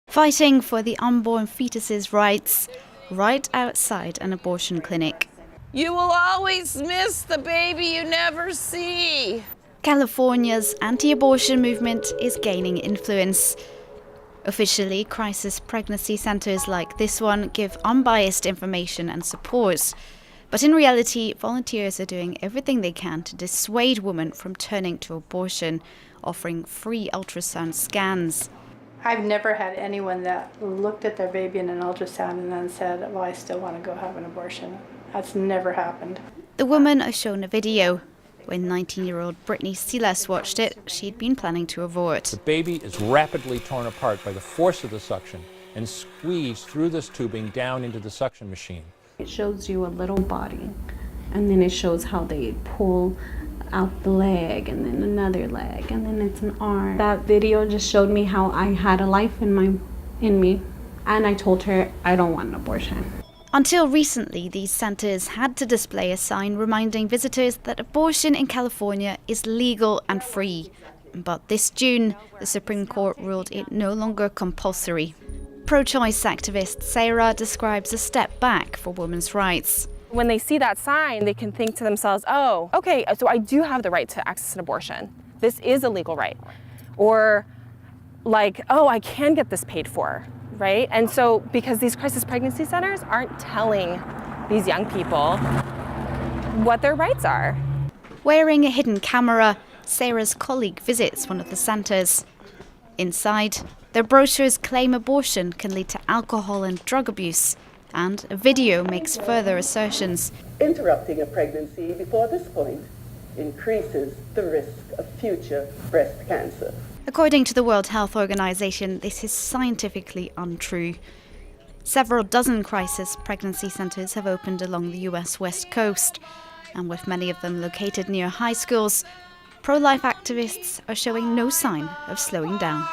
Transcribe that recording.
fighting for the unborn fetus's rights right outside an abortion clinic. You will always miss the baby you never see. California's anti-abortion movement is gaining influence. Officially, crisis pregnancy centers like this one give unbiased information and support. But in reality, volunteers are doing everything they can to dissuade women from turning to abortion, offering free ultrasound scans. I've never had anyone that looked at their baby in an ultrasound and then said, well, I still want to go have an abortion. That's never happened. The women are shown a video. When 19-year-old Brittany Silas watched it, she'd been planning to abort. The baby is rapidly torn apart by the force of the suction and squeezed through this tubing down into the suction machine. It shows you a little body, and then it shows how they pull out the leg, and then another leg, and then it's an arm. That video just showed me how I had a life in me, and I told her I don't want an abortion. Until recently, these centers had to display a sign reminding visitors that abortion in California is legal and free. But this June, the Supreme Court ruled it no longer compulsory. Pro-choice activist Sarah describes a step back for women's rights. When they see that sign, they can think to themselves, oh, okay, so I do have the right to access an abortion. This is a legal right. Or like, oh, I can get this paid for, right? And so because these crisis pregnancy centers aren't telling these young people what their rights are. Wearing a hidden camera, Sarah's colleague visits one of the centers. Inside, their brochures claim abortion can lead to alcohol and drug abuse, and a video makes further assertions. Interrupting a pregnancy before this point increases the risk of future breast cancer. According to the World Health Organization, this is scientifically untrue. Several dozen crisis pregnancy centers have opened along the US West Coast, and with many of them located near high schools, pro-life activists are showing no sign of slowing down.